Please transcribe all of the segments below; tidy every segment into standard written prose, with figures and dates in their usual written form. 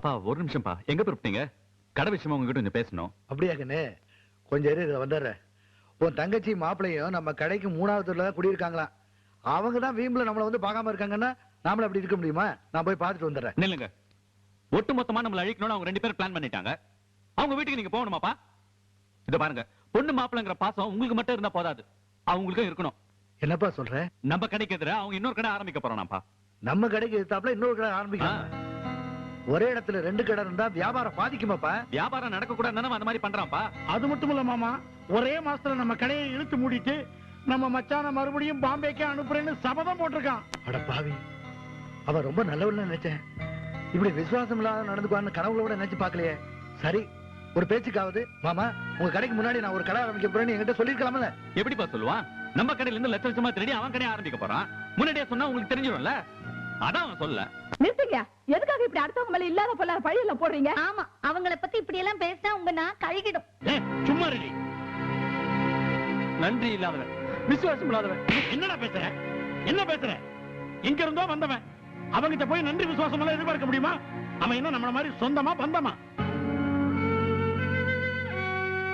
அப்பா ஒரு நிமிஷம்ப்பா, எங்க போறீங்க? கடை விஷயமா உங்ககிட்ட கொஞ்சம் பேசணும். அப்படியா கண்ணு? கொஞ்சம் இரு, வந்துடுறேன். உன் தங்கச்சி மாப்பிள்ளையும் நம்ம கடைக்கு 3வது குடியிருக்காங்களாம். அவங்க தான் வீம்புல நம்மள வந்து பார்க்காம இருக்காங்கன்னா நாமளும் அப்படி இருக்க முடியுமா? நான் போய் பார்த்துட்டு வந்துடுறேன். நில்லுங்க. ஒட்டு மொத்தமா நம்மள அழிக்கணும்னு அவங்க 2 பேரும் பிளான் பண்ணிட்டாங்க. அவங்க வீட்டுக்கு நீங்க போகணுமாப்பா? இத பாருங்க, பொண்ணு மாப்பிள்ளைங்கிற பாசம் உங்களுக்கு மட்டும் இருந்தா போதாது, அவங்களுக்கும் இருக்கணும். என்னப்பா சொல்ற? நம்ம கடைக்கு எதிர அவங்க இன்னொரு கடை ஆரம்பிக்க போறானாப்பா. நம்ம கடைக்கு எதிர்த்தாப்புல இன்னொரு கடை ஆரம்பிக்கலாம். ஒரே இடத்துல 2 கடை இருந்தா வியாபாரம் பாதிக்குமாப்பா? வியாபாரம் நடக்க கூடாதுன்னு அந்த மாதிரி பண்றான்ப்பா. அது மட்டும் இல்ல மாமா, ஒரே மாசத்துல நம்ம கடையை இழுத்து மூடிட்டு நம்ம மச்சான மறுபடியும் பாம்பேக்கே அனுப்புறேன்னு சபதம் போட்டிருக்கான். அட பாவி, அவன் ரொம்ப நல்லவன்னு நினைச்சேன். இப்படி விசுவாசம் இல்லாத நடந்துக்குவான்னு கனவுல கூட நினைச்சு பாக்கலையே. சரி, ஒரு பேச்சுக்காவது மாமா, உங்க கடைக்கு முன்னாடி நான் ஒரு கடை ஆரம்பிக்க போறேன்னு என்கிட்ட சொல்லிருக்கலாம்ல? எப்படிப்பா சொல்லுவான்? நம்ம கடையில இருந்து லட்ச லட்சமா திருடி அவன் கடையை ஆரம்பிக்க போறான். முன்னாடியே சொன்னா உங்களுக்கு தெரிஞ்சிடும்ல. அதான் அவன் சொல்ல. நிறுத்துங்க. எதுக்காக இப்படி அடுத்தவங்க மேல இல்லாத பொல்லாத பழி எல்லாம் போடுறீங்க? ஆமா, அவங்கள பத்தி இப்படி எல்லாம் பேசினா உங்க நான் கழுகிடும். சும்மா ரெடி. நன்றி இல்லாதவன், விசுவாசம் இல்லாதவன். என்னடா பேசுற? என்ன பேசுற? எங்க இருந்தோ வந்தவன், அவங்கிட்ட போய் நன்றி விசுவாசம் எல்லாம் எதிர்பார்க்க முடியுமா? அவன் என்ன நம்மள மாதிரி சொந்தமா பந்தமா?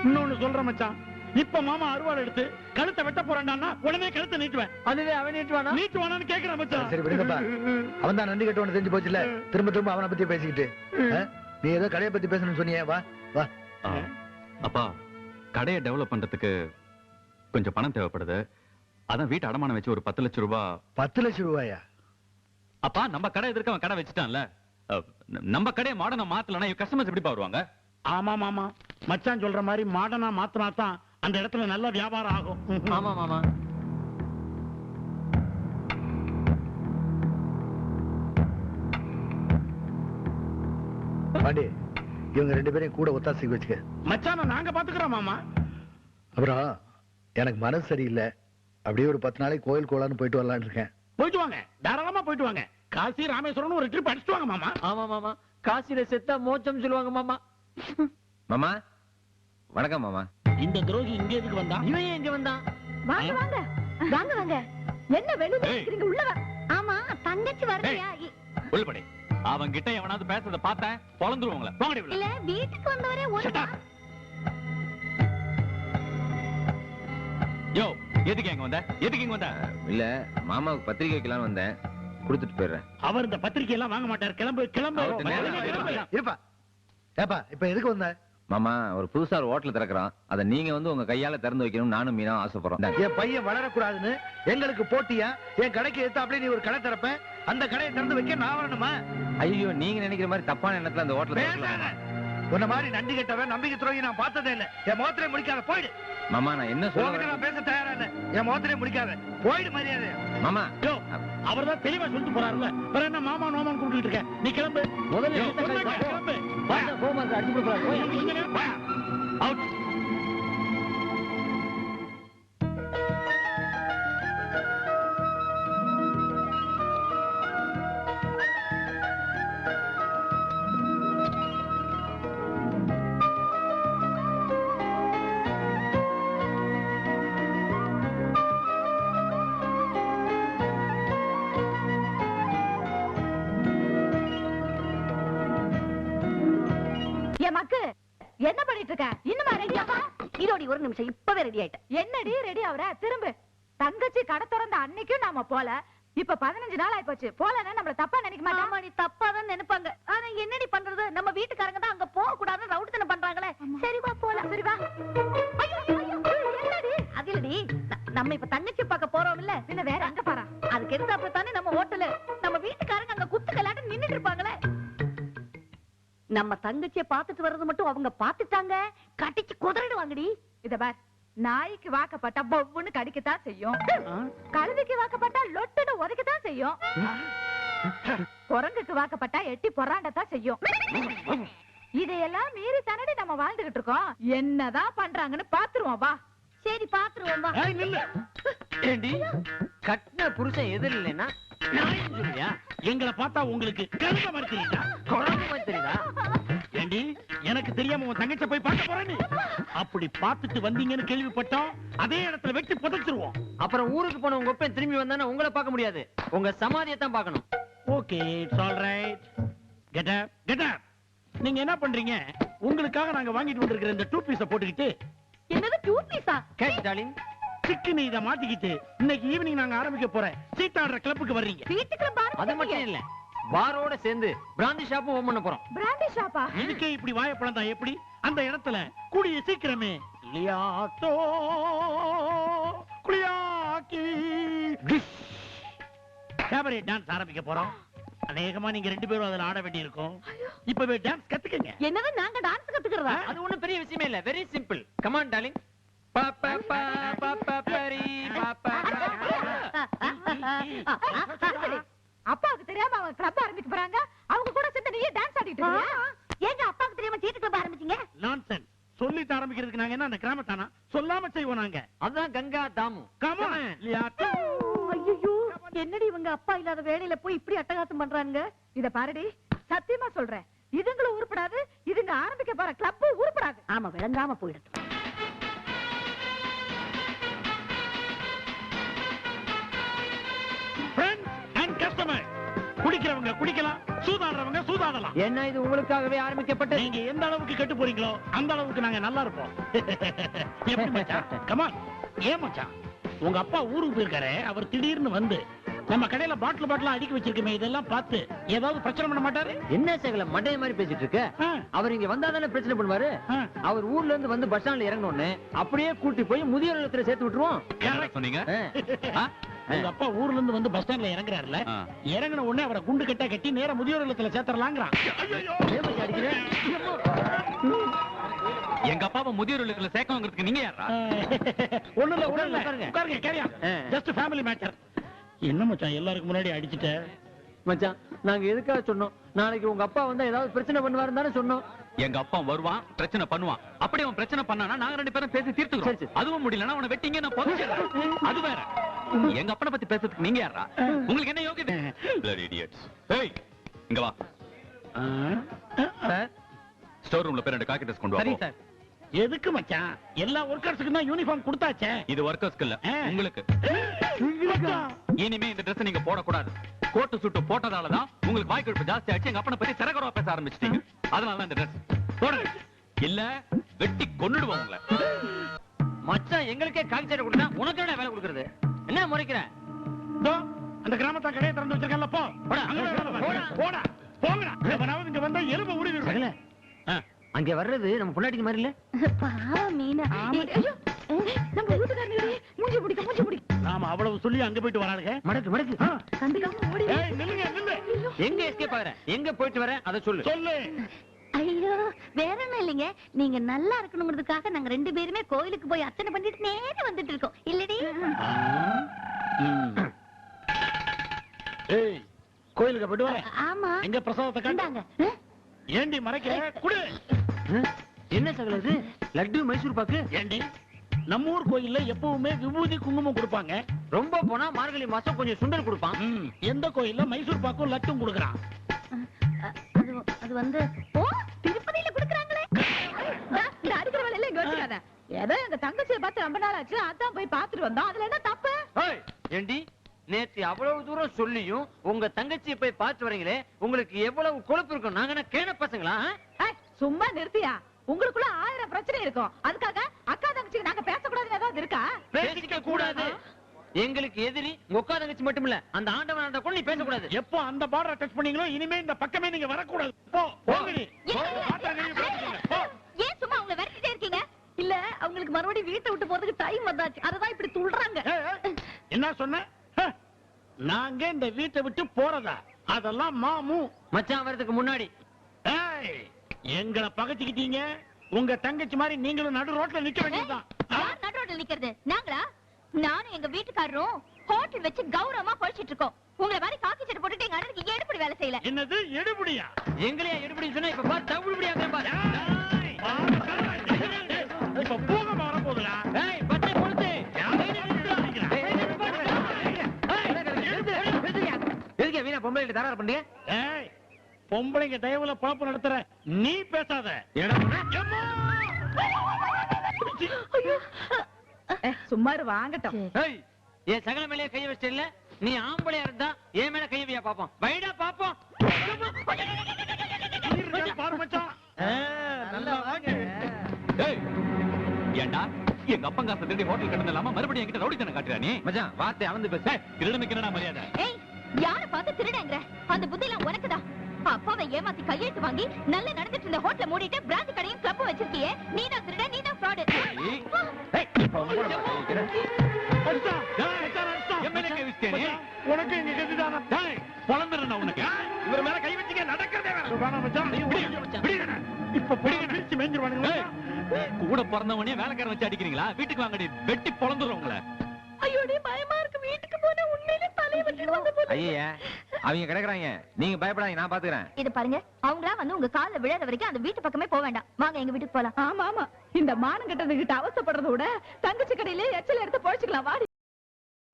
இன்னொன்னு சொல்ற மச்சான், இப்ப மாமா அருவாள் எடுத்து கழுத்தை வெட்ட போறான்டான்னா உடனே கழுத்தை நீட்டுவேன். அதுவே அவன் நீட்டுவானான்னு கேக்குறான் மச்சான். சரி விடுங்கப்பா, அவன் தான் நன்றி கட்டவனு தெரிஞ்சு போச்சுல. திரும்ப திரும்ப அவனை பத்தி பேசிக்கிட்டு நீ ஏதோ கடையை பத்தி பேசணும்னு சொன்னியே. வா வா. அப்பா, கடையை டெவலப் பண்றதுக்கு கொஞ்சம் பணம் தேவைப்படுது. அதான் வீட்டு அடமானம் வச்சு ஒரு 10 லட்சம் ரூபாய். 10 லட்சம் ரூபாயா? அப்பா, நம்ம கடை எதிர்க்க அவன் கடை வச்சுட்டான்ல. நம்ம கடையை மாடர்னா மாத்தலனா கஸ்டமர்ஸ் எப்படி வருவாங்க? ஆமா மாமா, மச்சான் சொல்ற மாதிரி மாடனா மாத்தினா தான் அந்த இடத்துல நல்ல வியாபாரம் ஆகும். ஆமா மாமா. பாண்டி, இவங்க 2 பேரையும் கூட ஒத்தாசைக்கு வச்சுக்க. மச்சான நாங்க பாத்துக்கிறோம் மாமா. அப்புறம் எனக்கு மனசு சரியில்லை, அப்படியே ஒரு 10 நாளைக்கு கோயில் கோலான்னு போயிட்டு வரலான்னு இருக்கேன். போயிட்டு வாங்க, தாராளமா போயிட்டு வாங்க. காசி ராமேஸ்வரம் ஒரு ட்ரிப் அடிச்சுட்டு வாங்க மாமா. ஆமா மாமா, காசில செத்தா மோட்சம் சொல்லுவாங்க மாமா. மாமா வணக்கம். மாமா, இந்த துரோகி இங்க எதுக்கு வந்தா? இவன் ஏன் இங்க வந்தான்? வாங்க வாங்க வாங்க வாங்க. என்ன வெளியில இருக்கீங்க? உள்ள வா. ஆமா, தங்கச்சி வரலையா? உள்ளபடி அவன் கிட்ட எவனாவது பேசுறத பார்த்தேன் பொளந்துருவாங்களே. போங்கடி உள்ள. இல்ல, வீட்டுக்கு வந்தவரே ஒரு யோ, எதுக்கு எங்க வந்த? எதுக்கு இங்க வந்த? இல்ல மாமாவுக்கு பத்திரிக்கை வைக்கலாம்னு வந்தேன், கொடுத்துட்டு போயிடுறேன். அவர் இந்த பத்திரிக்கை எல்லாம் வாங்க மாட்டார். கிளம்பு கிளம்பு. இருப்பா. ஏப்பா, இப்ப எதுக்கு வந்த? மாமா, ஒரு புதுசா ஒரு ஹோட்டல் திறக்கிறோம், அதை நீங்க வந்து உங்க கையால திறந்து வைக்கணும். நானும் மீனா ஆசைப்படுறோம். என் பையன் வளரக்கூடாதுன்னு எங்களுக்கு போட்டியா? என் கடைக்கு எடுத்து அப்படியே நீ ஒரு கடை திறப்ப, அந்த கடையை திறந்து வைக்க நான் வரணுமா? ஐயோ, நீங்க நினைக்கிற மாதிரி தப்பான எண்ணத்துல அந்த ஹோட்டல். உன்ன மாதிரி நன்றி கெட்டவன் நம்பிக்கை துரோகி நான் பார்த்ததே இல்ல. என் முகத்திலே முடிக்காத, போயிடு. மாமா, நான் என்ன சொல்ல நான் பேச தயாரா இல்ல. என் முகத்திலே முடிக்காத, போயிடு மரியாதை. மாமா, அவர் தான் தெளிவா சொல்லிட்டு போறாருல்ல, வேற என்ன மாமா நோமான்னு கூப்பிட்டு இருக்க? நீ கிளம்பு. முதல்ல கிளம்பு. அடிச்சு கொடுக்குறாரு. அவுட். மக்கு, என்ன பண்ணிட்டு இருக்க? இன்னுமா ரெடியாவா? இருடி, ஒரு நிமிஷம், இப்பவே ரெடி ஆயிட்டேன். என்னடி ரெடி ஆவற? திரும்ப. தங்கச்சி கடை திறந்த அன்னைக்கும் நாம போல. இப்ப 15 நாள் ஆயிப்போச்சு. போலன்னா நம்மள தப்பா நினைக்க மாட்டாங்க. ஆமா, நீ தப்பா தான் நினைப்பாங்க. ஆனா என்னடி பண்றது? நம்ம வீட்டுக்காரங்க தான் அங்க போக கூடாதுன்னு ரவுடித்தனம் பண்றாங்களே. சரி வா போலாம். சரி வா. ஐயோ ஐயோ, என்னடி? அது இல்லடி, நம்ம இப்ப தங்கச்சி பார்க்க போறோம் இல்ல, என்ன வேற எங்க பாறா? அதுக்கு எதிர்த்தாப்புல தானே நம்ம ஹோட்டல். நம்ம வீட்டுக்காரங்க அங்க குத்துக்கலாட்டு நின்னுட்டு இருப்பாங்களே. நம்ம தங்கச்சியை பார்த்துட்டு வர்றது மட்டும் அவங்க பார்த்துட்டாங்க, கட்டிச்சு குதறிடுவாங்கடி. இத பார், நாய்க்கு வாக்கப்பட்டா பொவ்வுன்னு கடிக்கத்தான் செய்யும். கழுதைக்கு வாக்கப்பட்டா லொட்டுன்னு உதைக்கத்தான் செய்யும். குரங்குக்கு வாக்கப்பட்டா எட்டி பொறாண்டத்தான் செய்யும். இதையெல்லாம் மீறி தானடி நம்ம வாழ்ந்துகிட்டு இருக்கோம். என்னதான் பண்றாங்கன்னு பாத்துருவோம் வா. சரி பாத்துருவோம் வா. ஏண்டி, கட்டின புருஷன் எதிர் இல்லைன்னா எங்களை பார்த்தா உங்களுக்கு கருத மாதிரி தெரியுதா? குழந்தை மாதிரி தெரியுதா? ஏண்டி, எனக்கு தெரியாம உன் தங்கச்ச போய் பார்க்க போறேன்னு அப்படி பார்த்துட்டு வந்தீங்கன்னு கேள்விப்பட்டோம். அதே இடத்துல வெட்டி புதைச்சிருவோம். அப்புறம் ஊருக்கு போன உங்க ஒப்பன் திரும்பி வந்தானே உங்களை பார்க்க முடியாது, உங்க சமாதியை தான் பார்க்கணும். Okay, it's all right. Get up, get up. நீங்க என்ன பண்றீங்க? உங்களுக்காக நாங்க வாங்கிட்டு வந்திருக்கிற இந்த 2 பீஸ போட்டுக்கிட்டு என்னது 2 பீஸா? Catch darling. சிக்கனி இத மாட்டிக்கிட்டு இன்னைக்கு ஈவினிங் நாங்க ஆரம்பிக்க போற சீட்டாடுற கிளப்புக்கு வர்றீங்க. வீட்டுக்கு அது மட்டும் இல்ல, பாரோட சேர்ந்து பிராந்தி ஷாப்பும் ஓபன் பண்ண போறோம். பிராண்டி ஷாப்பா? இதுக்கே இப்படி வாயப்பழம் தான் எப்படி? அந்த இடத்துல கூடிய சீக்கிரமே லியாத்தோ குளியாக்கி கேபரே டான்ஸ் ஆரம்பிக்க போறோம். அநேகமா நீங்க 2 பேரும் அதுல ஆட வேண்டி இருக்கும். இப்பவே டான்ஸ் கத்துக்கங்க. என்னது நாங்க டான்ஸ் கத்துக்கிறதா? அது ஒண்ணும் பெரிய விஷயமே இல்ல, very simple. Come on darling. பா பா பா பா பா பரி பா பா. அப்பாவுக்கு தெரியாம அவங்க கிளப் ஆரம்பிக்க போறாங்க. அவங்க கூட சேர்ந்து நீயே டான்ஸ் ஆடிட்டு இருக்கியா? ஏங்க அப்பாவுக்கு தெரியாம சீட்டு கிளப் ஆரம்பிச்சீங்க? நான்சென்ஸ். சொல்லிட்டு ஆரம்பிக்கிறதுக்கு நாங்க என்ன அந்த கிராமத்தானா? சொல்லாம செய்வோம் நாங்க. அதான் கங்கா தாமு. Come on. லியாத்தோ. ஐயோ, என்னடி இவங்க அப்பா இல்லாத வேலையில போய் இப்படி அட்டகாசம் பண்றாங்க? இத பாருடி, சத்தியமா சொல்றேன், இதுங்களும் உருப்படாது, இதுங்க ஆரம்பிக்க போற கிளப் உருப்படாது. ஆமா, விளங்காம போயிடுது. Friends and customers. குடிக்கிறவங்க குடிக்கலாம், சூதாடுறவங்க சூதாடலாம். என்ன இது உங்களுக்காகவே ஆரம்பிக்கப்பட்ட? நீங்க எந்த அளவுக்கு கெட்டு போறீங்களோ அந்த அளவுக்கு நாங்க நல்லா இருப்போம். எப்படி மச்சான்? கமான். ஏன் மச்சான்? உங்க அப்பா ஊருக்கு போயிருக்காரு. அவர் திடீர்னு வந்து நம்ம கடையில பாட்டில் அடிக்க வச்சிருக்கமே, இதெல்லாம் பார்த்து ஏதாவது பிரச்சனை பண்ண மாட்டாரு? என்ன சகல மண்டைய மாதிரி பேசிட்டு இருக்க? அவர் இங்க வந்தாதானே பிரச்சனை பண்ணுவாரு. அவர் ஊர்ல இருந்து வந்து பஸ் ஸ்டாண்ட்ல இறங்கணும்னு அப்படியே கூட்டி போய் முதியோர் இல்லத்துல சேர்த்து விட்டுருவோம். என்ன சொன்னீங்க? உங்க அப்பா ஊர்ல இருந்து வந்து பஸ் ஸ்டாண்ட்ல இறங்குறாருல, இறங்கின உடனே அவரை குண்டு கட்டா கட்டி நேரா முதியோர் இல்லத்துல சேர்த்தரலாங்கிறான். எங்க அப்பாவை முதியோர் இல்லத்துல சேர்க்கணுங்கிறதுக்கு நீங்க யாரா? ஒண்ணும் இல்ல உட்காருங்க கேரியா. Just family matter. என்ன மச்சான் எல்லாருக்கும் முன்னாடி அடிச்சிட்ட? மச்சான், நாங்க எதுக்காக சொன்னோம்? நாளைக்கு உங்க அப்பா வந்தா ஏதாவது பிரச்சனை பண்ணுவாருன்னு தானே சொன்னோம். எங்க அப்பா வருவான், பிரச்சனை பண்ணுவான். அப்படி அவன் பிரச்சனை பண்ணானா நாங்க 2 பேரும் பேசி தீர்த்துக்கிறோம். அதுவும் முடியலன்னா அவனை வெட்டிங்க, நான் புதைச்சிடுறேன். அது வேற. எங்க அப்பனை பத்தி பேசுறதுக்கு நீங்க யாரா? உங்களுக்கு என்ன யோகியதை? Bloody idiots. ஏய், இங்க வா. சார், ஸ்டோர் ரூம்ல போய் 2 காக்கி ட்ரெஸ் கொண்டு வா. சரி சார். எதுக்கு மச்சான்? எல்லா ஒர்க்கர்ஸ்க்கும் தான் யூனிஃபார்ம் கொடுத்தாச்சே. இது ஒர்க்கர்ஸ்க்கு இல்ல, உங்களுக்கு. மச்சான், இனிமே இந்த ட்ரெஸ் நீங்க போடக்கூடாது. கோட்டு சுட்டு போட்டதாலதான் உங்களுக்கு வாய் கொழுப்பு ஜாஸ்தி ஆச்சு. எங்க அப்பனை பத்தி தரகுறவா பேச ஆரம்பிச்சிட்டீங்க. அதனாலதான் இந்த ட்ரெஸ் போடுங்க. இல்ல வெட்டி கொன்னுடுவோம் உங்களை. மச்சான், எங்களுக்கே காக்கி சட்டை கொடுத்தா உனக்கு என்ன வேலை கொடுக்கறது? என்ன முறைக்கிற? இதோ, அந்த கிராமத்தா கடையை திறந்து வச்சிருக்கல, போ. போடா போங்கடா. எவனாவது இங்க வந்தா எலும்பு உருவிடுறேன். அங்க வர்றது நம்ம பொண்டாட்டிக்கு மாதிரி இல்ல? பாவம் மீனா. ஐயோ, நம்ம வீட்டுக்காரங்களே மூஞ்சி முடிக்க. நாம அவ்வளவு சொல்லி அங்க போயிட்டு வராளுங்க. மடக்கு. கண்டுக்காம ஓடி. ஏய், நில்லுங்க. எங்க எஸ்கேப் ஆகுற? எங்க போயிட்டு வர அத சொல்லு. ஐயோ, வேற ஒண்ணும் இல்லைங்க. நீங்க நல்லா இருக்கணுங்கிறதுக்காக நாங்க 2 பேருமே கோயிலுக்கு போய் அர்ச்சனை பண்ணிட்டு நேரா வந்துட்டு இருக்கோம். இல்லடி? ஏய், கோயிலுக்கு போயிட்டு வர. ஆமா. எங்க பிரசாதத்தை இந்தாங்க. காட்டு. ஏண்டி மறைக்கிற? குடு. என்ன சகல இது? லட்டு மைசூர் பாக்கு. ஏண்டி, நம்ம ஊர் கோயில்ல எப்பவுமே விபூதி குங்குமம் கொடுப்பாங்க. ரொம்ப போனா மார்கழி மாசம் கொஞ்சம் சுண்டல் கொடுப்பான். எந்த கோயில்ல மைசூர் பாக்கும் லட்டும் கொடுக்கறான்? அது வந்து ஓ, திருப்பதியில கொடுக்கறாங்களே. இந்த அடிக்கிற வேலையில இங்க வச்சுக்காத. ஏதோ எங்க தங்கச்சியை பார்த்து ரொம்ப நாள் ஆச்சு, அதான் போய் பார்த்துட்டு வந்தோம். அதுல என்ன தப்பு? ஏய், ஏண்டி நேத்து அவ்வளவு தூரம் சொல்லியும் உங்க தங்கச்சியை போய் பார்த்து வரீங்களே, உங்களுக்கு எவ்வளவு கொழுப்பு இருக்கும்? நாங்க என்ன கேன பசங்களா? சும்மா நிறுத்தியா? உங்களுக்குள்ள 1000 பிரச்சனை இருக்கும். அதுக்காக அக்கா தங்கச்சிக்கு நாங்க பேசக்கூடாதுன்னு ஏதாவது இருக்கா? பேசிக்க கூடாது. எங்களுக்கு எதிரி உங்க அக்கா தங்கச்சி மட்டும் இல்ல, அந்த ஆண்டவன் அந்த கூட நீ பேசக்கூடாது. எப்போ அந்த பார்டரை டச் பண்ணீங்களோ இனிமே இந்த பக்கமே நீங்க வரக்கூடாது. போங்கடி. ஏன் சும்மா அவங்க விரட்டிட்டே இருக்கீங்க? இல்ல, அவங்களுக்கு மறுபடியும் வீட்டை விட்டு போறதுக்கு டைம் வந்தாச்சு. அததான் இப்படி துள்றாங்க. என்ன சொன்ன? நாங்க இந்த வீட்டை விட்டு போறதா? அதெல்லாம் மாமு. மச்சான் வரதுக்கு முன்னாடி எங்களை பகச்சுக்கிட்டீங்க. உங்க தங்கச்சி மாதிரி நீங்களும் நடு ரோட்ல நிக்க வேண்டியதுதான். யார் நடு ரோட்ல நிக்கிறது? நாங்களா? நானும் எங்க வீட்டுக்காரரும் ஹோட்டல் வச்சு கௌரவமா பொழிச்சிட்டு இருக்கோம். உங்களை மாதிரி காக்கி சட்டை போட்டுட்டு எங்க அண்ணனுக்கு எடுபடி வேலை செய்யல. என்னது எடுபடியா? எங்களையா எடுபடின்னு சொன்னா இப்ப பாரு தவிடுபடியா பாரு. இப்ப பூகமா வரப்போகுதுடா. ஏய், பச்சை பொழுது எதுக்கு வீணா பொம்பளை தரார பண்ணீங்க? ஏய், பொம்பளைங்க தயவுல பாப்பு நடத்துற நீ பேசாத. சும்மா வாங்கட்டும். ஏய், என் சகல மேலே கைய வச்சிட்டு இல்ல, நீ ஆம்பளையா இருந்தா என் மேல கைய வையா பாப்போம். வைடா பாப்போம். பாரு மச்சான், ஏண்டா எங்க அப்பன் காசை திருடி ஹோட்டல் கடந்து இல்லாம மறுபடியும் என்கிட்ட ரவுடி தானே காட்டுறா நீ? மச்சான் வார்த்தை அளந்து பேச. திருடனுக்கு என்னடா மரியாதை? ஏய் யார பார்த்து திருடங்கற அந்த புத்திலாம் உனக்குதான். அப்பாவை ஏமாத்தி கையெழுத்து வாங்கி நல்ல நடந்துட்டு இருந்த ஹோட்டல மூடிட்டு பிராந்தி கடையும் கிளப் வச்சிருக்கியே, நீதான் திருட, நீதான் ஃப்ராட். ஏய், இப்ப உன் கூட நான் பேசிக்கிறேன். எம்எல்ஏ கை வச்சிட்டே நீ? உனக்கு இங்க கெட்டுதானா? டேய், பொளந்துறேன் உனக்கு. இவர் மேல கை வச்சுக்க நடக்கிறதே வேற. வேணாம் மச்சான். பிடிங்க. இப்ப பிடிச்சு மேஞ்சிருவானுங்க. ஏய், கூட பிறந்தவனே வேலைக்காரன் வச்சு அடிக்கிறீங்களா? வீட்டுக்கு வாங்கடி, வெட்டி பொளந்துறோம் உங்களை. ஐயோடி பயமா இருக்கு, வீட்டுக்கு போனா உண்மையிலே தலைய வெட்டிடுவாங்க போல. ஐயா அவங்க கிடக்குறாங்க, நீங்க பயப்படாதீங்க, நான் பாத்துக்கிறேன். இது பாருங்க, அவங்களா வந்து உங்க கால்ல விழற வரைக்கும் அந்த வீட்டு பக்கமே போக வேண்டாம். வாங்க எங்க வீட்டுக்கு போலாம். ஆமா ஆமா, இந்த மானம் கட்டதுகிட்ட அவசப்படுறத விட தங்கச்சி கடையிலே எச்சல் எடுத்து பொழைச்சுக்கலாம் வாடி.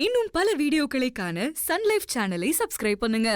இன்னும் பல வீடியோக்களை காண சன் லைஃப் சேனலை சப்ஸ்கிரைப் பண்ணுங்க.